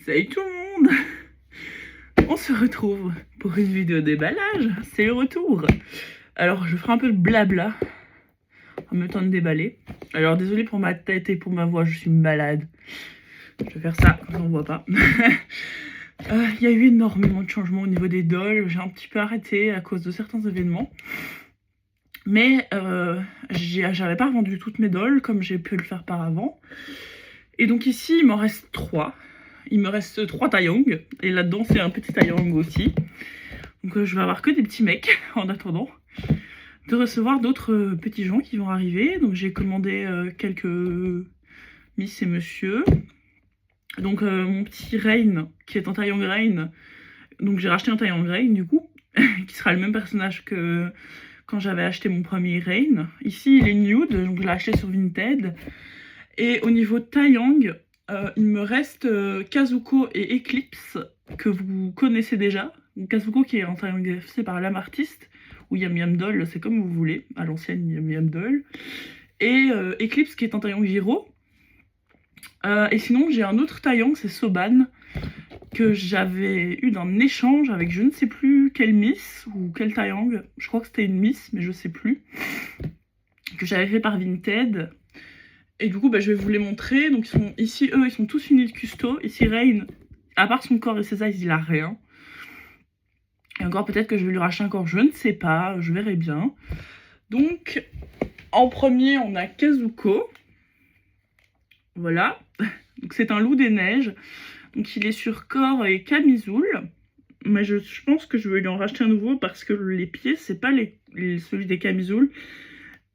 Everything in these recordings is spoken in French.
Salut tout le monde. On se retrouve pour une vidéo déballage, c'est le retour. Alors je ferai un peu de blabla en même temps de déballer. Alors désolé pour ma tête et pour ma voix, je suis malade. Je vais faire ça, on ne voit pas. Il y a eu énormément de changements au niveau des dolls, j'ai un petit peu arrêté à cause de certains événements. Mais j'avais pas vendu toutes mes dolls comme j'ai pu le faire par avant. Et donc ici il m'en reste 3. Il me reste 3 Taeyong, et là-dedans c'est un petit Taeyong aussi. Donc je vais avoir que des petits mecs en attendant de recevoir d'autres petits gens qui vont arriver. Donc j'ai commandé quelques Miss et Monsieur. Donc mon petit Rain, qui est en Taeyong Rain. Donc j'ai racheté un Taeyong Rain du coup, qui sera le même personnage que quand j'avais acheté mon premier Rain. Ici il est nude, donc je l'ai acheté sur Vinted. Et au niveau de Taeyong, il me reste Kazuko et Eclipse, que vous connaissez déjà. Kazuko qui est en Taeyong FC par l'âme artiste, ou Yam Yam Doll, c'est comme vous voulez, à l'ancienne Yam Yam Doll. Et Eclipse qui est en Taeyong Giro. Et sinon j'ai un autre Taeyong, c'est Soban, que j'avais eu d'un échange avec je ne sais plus quelle Miss, ou quel Taeyong, je crois que c'était une Miss, mais je sais plus, que j'avais fait par Vinted. Et du coup, je vais vous les montrer. Donc, ici, eux, ils sont tous unis de custo. Ici, Rain, à part son corps et ses eyes, il a rien. Et encore, peut-être que je vais lui racheter un corps, je ne sais pas. Je verrai bien. Donc, en premier, on a Kazuko. Voilà. Donc, c'est un loup des neiges. Donc, il est sur corps et camisole. Mais je pense que je vais lui en racheter un nouveau parce que les pieds, c'est pas celui des camisoles.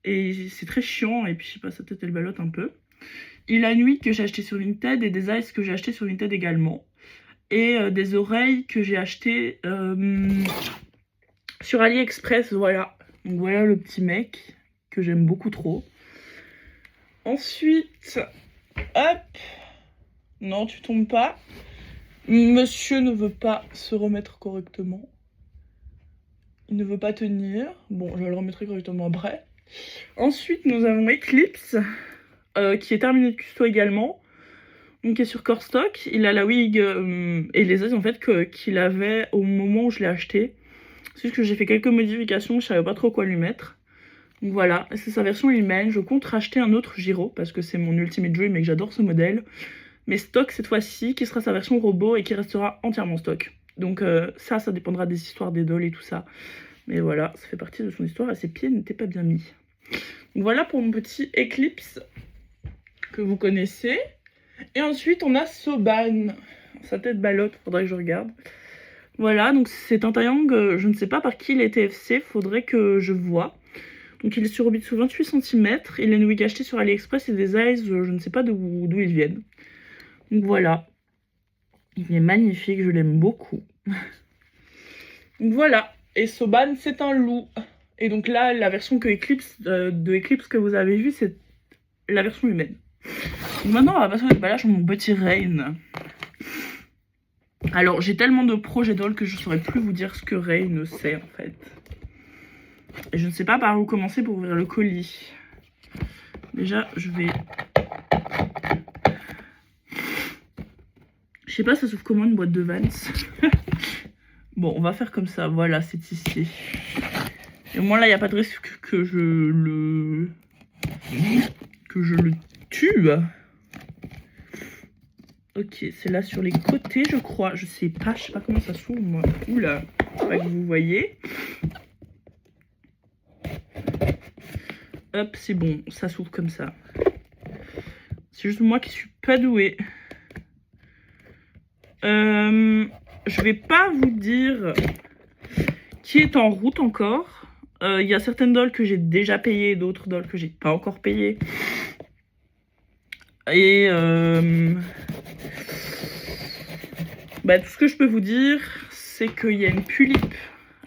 Et c'est très chiant, et puis je sais pas, sa tête elle ballotte un peu. Il a une nuit que j'ai acheté sur Vinted, et des eyes que j'ai acheté sur Vinted également. Et des oreilles que j'ai acheté sur AliExpress, voilà. Donc voilà le petit mec, que j'aime beaucoup trop. Ensuite, hop. Non, tu tombes pas. Monsieur ne veut pas se remettre correctement. Il ne veut pas tenir. Bon, je le remettrai correctement après. Ensuite, nous avons Eclipse, qui est terminé de custo également, donc qui est sur Core Stock. Il a la wig et les ailes en fait qu'il avait au moment où je l'ai acheté. C'est juste que j'ai fait quelques modifications, je savais pas trop quoi lui mettre. Donc voilà, c'est sa version humaine. Je compte racheter un autre Giro parce que c'est mon ultimate dream et que j'adore ce modèle. Mais stock cette fois-ci, qui sera sa version robot et qui restera entièrement stock. Donc ça dépendra des histoires des dolls et tout ça. Mais voilà, ça fait partie de son histoire et ses pieds n'étaient pas bien mis. Donc voilà pour mon petit Eclipse que vous connaissez. Et ensuite on a Soban. Sa tête ballotte, faudrait que je regarde. Voilà, donc c'est un Taeyong, je ne sais pas par qui il a été FC, faudrait que je vois. Donc il est sur Obitsu 28 cm, il a une wig achetée sur AliExpress et des eyes, je ne sais pas d'où ils viennent. Donc voilà. Il est magnifique, je l'aime beaucoup. Donc voilà. Et Soban, c'est un loup. Et donc là, la version de Eclipse que vous avez vue, c'est la version humaine. Donc maintenant, on va passer au déballage sur mon petit Rain. Alors, j'ai tellement de projets dolls que je ne saurais plus vous dire ce que Rain c'est en fait. Et je ne sais pas par où commencer pour ouvrir le colis. Déjà, je vais... Je sais pas, ça s'ouvre comment une boîte de Vans. Bon, on va faire comme ça. Voilà, c'est ici. Et au moins là, il n'y a pas de risque que je le tue. Ok, c'est là sur les côtés, je crois. Je sais pas comment ça s'ouvre, moi. Oula, pas que vous voyez. Hop, c'est bon, ça s'ouvre comme ça. C'est juste moi qui suis pas douée. Je vais pas vous dire qui est en route encore. Il y a certaines dolls que j'ai déjà payées, d'autres dolls que j'ai pas encore payées. Et tout ce que je peux vous dire, c'est qu'il y a une Pulippe.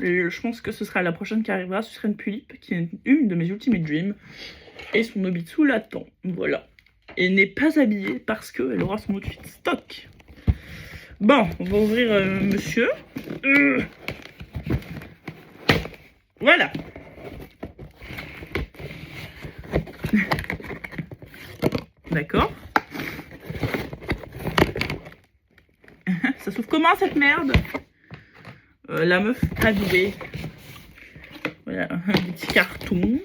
Je pense que ce sera la prochaine qui arrivera. Ce sera une Pulippe qui est une de mes ultimate dreams. Et son Obitsu l'attend. Voilà. Et n'est pas habillée parce qu'elle aura son outfit stock. Bon, on va ouvrir monsieur. Voilà. D'accord. Ça s'ouvre comment cette merde? La meuf pas douée. Voilà, des petits cartons.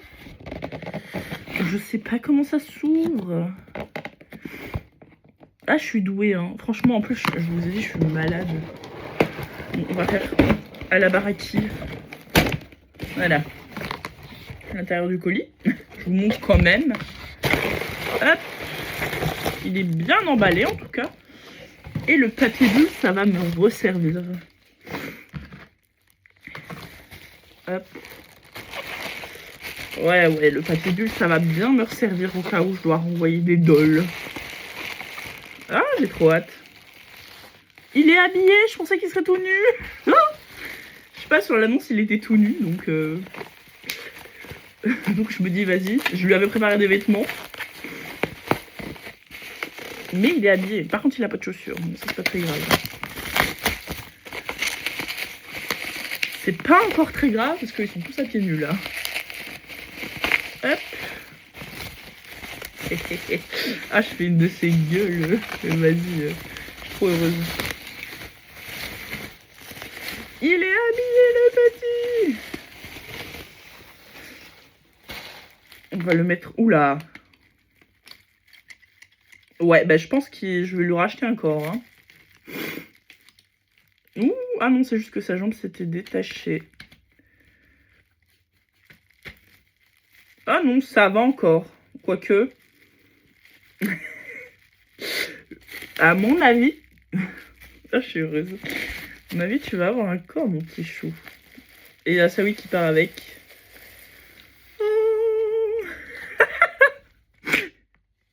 Je sais pas comment ça s'ouvre. Ah, je suis douée, hein. Franchement, en plus, je vous ai dit, je suis malade. Bon, on va faire à la baraki. Voilà. L'intérieur du colis. Je vous montre quand même. Hop. Il est bien emballé, en tout cas. Et le papier bulle, ça va me resservir. Hop. Ouais, le papier bulle, ça va bien me resservir au cas où je dois renvoyer des dolls. Ah, j'ai trop hâte. Il est habillé, je pensais qu'il serait tout nu. Je sais pas, sur l'annonce, il était tout nu, donc... donc je me dis, vas-y, je lui avais préparé des vêtements. Mais il est habillé. Par contre, il a pas de chaussures, donc ça, c'est pas très grave. C'est pas encore très grave, parce qu'ils sont tous à pieds nus, là. Hop. Ah, je fais une de ces gueules. Vas-y, je suis trop heureuse. Il est habillé, le petit. On va le mettre... Oula. Ouais, bah je pense que je vais lui racheter un corps. Hein. Ouh, ah non, c'est juste que sa jambe s'était détachée. Ah non, ça va encore. Quoique... à mon avis... ah, je suis heureuse. À mon avis, tu vas avoir un corps, mon petit chou. Et il y a Sawi qui part avec. Oh.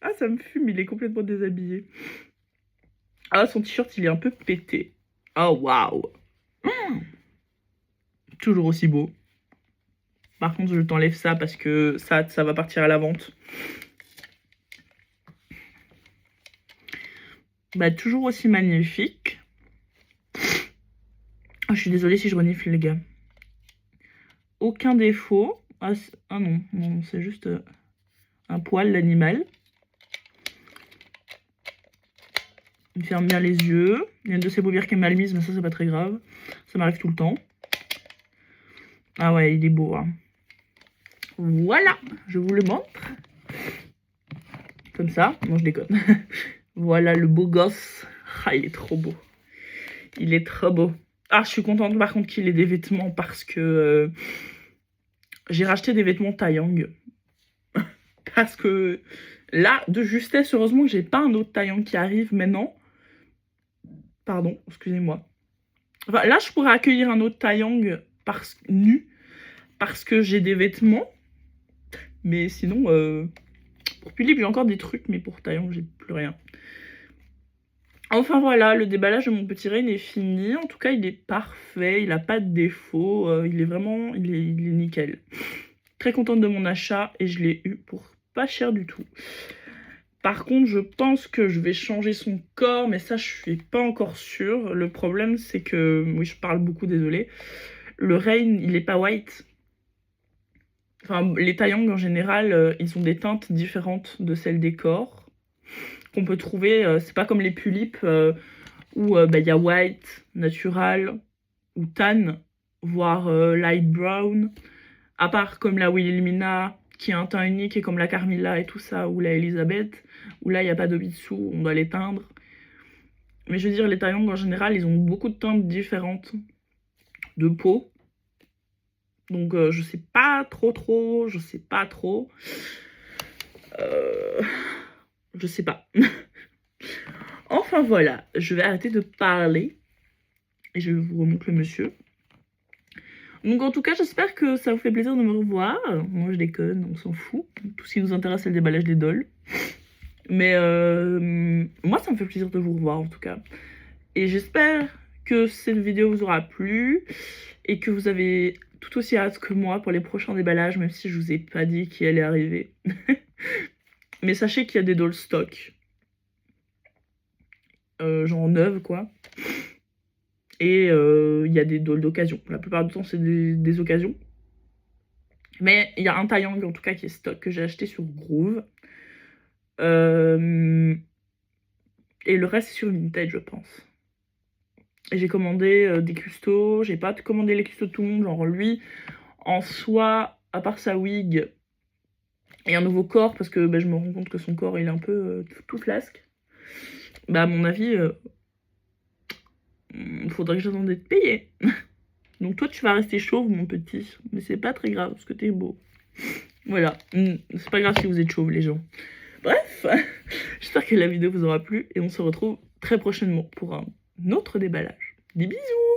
Ah, ça me fume, il est complètement déshabillé. Ah, son t-shirt, il est un peu pété. Oh, waouh. Toujours aussi beau. Par contre, je t'enlève ça parce que ça va partir à la vente. Bah, toujours aussi magnifique. Oh, je suis désolée si je renifle, les gars. Aucun défaut. Ah non, non, c'est juste un poil, l'animal. Il ferme bien les yeux. Il y a une de ses paupières qui est mal mise, mais ça, c'est pas très grave. Ça m'arrive tout le temps. Ah ouais, il est beau. Hein. Voilà, je vous le montre. Comme ça. Non, je déconne. Voilà le beau gosse. Ah, il est trop beau. Il est trop beau. Ah, je suis contente par contre qu'il ait des vêtements parce que j'ai racheté des vêtements Taeyang. Parce que là, de justesse, heureusement que j'ai pas un autre Taeyang qui arrive maintenant. Pardon, excusez-moi. Enfin, là, je pourrais accueillir un autre Taeyang nu parce que j'ai des vêtements. Mais sinon, pour Philippe, j'ai encore des trucs, mais pour Taeyang, j'ai plus rien. Enfin voilà, le déballage de mon petit Rain est fini. En tout cas, il est parfait, il n'a pas de défaut. Il est vraiment, il est nickel. Très contente de mon achat et je l'ai eu pour pas cher du tout. Par contre, je pense que je vais changer son corps, mais ça, je suis pas encore sûre. Le problème, c'est que... Oui, je parle beaucoup, désolée. Le Rain, il est pas white. Enfin, les Taeyang, en général, ils ont des teintes différentes de celles des corps. Qu'on peut trouver, c'est pas comme les Pulip, où il y a white, natural, ou tan, voire light brown. À part comme la Wilhelmina, qui a un teint unique, et comme la Carmilla et tout ça, ou la Elisabeth, où là, il n'y a pas d'obitsu, on doit les teindre. Mais je veux dire, les Taeyang, en général, ils ont beaucoup de teintes différentes de peau. Donc, je sais pas trop, je sais pas trop. Je sais pas. Enfin, voilà, je vais arrêter de parler. Et je vous remontre le monsieur. Donc en tout cas, j'espère que ça vous fait plaisir de me revoir. Moi, je déconne, on s'en fout. Tout ce qui nous intéresse, c'est le déballage des dolls. Mais moi, ça me fait plaisir de vous revoir, en tout cas. Et j'espère que cette vidéo vous aura plu. Et que vous avez tout aussi hâte que moi pour les prochains déballages, même si je vous ai pas dit qui allait arriver. Mais sachez qu'il y a des dolls stock. Genre neuves, quoi. Et il y a des dolls d'occasion. La plupart du temps, c'est des occasions. Mais il y a un Taeyang, en tout cas, qui est stock, que j'ai acheté sur Groove. Et le reste, c'est sur Vinted, je pense. Et j'ai commandé des custos. J'ai pas commandé les custos de tout le monde. Genre lui, en soi, à part sa wig et un nouveau corps, parce que je me rends compte que son corps il est un peu tout flasque. Bah à mon avis, faudrait que j'attende d'être payée. Donc toi tu vas rester chauve mon petit, mais c'est pas très grave parce que t'es beau. Voilà, c'est pas grave si vous êtes chauve les gens. Bref, j'espère que la vidéo vous aura plu et on se retrouve très prochainement pour un autre déballage. Des bisous.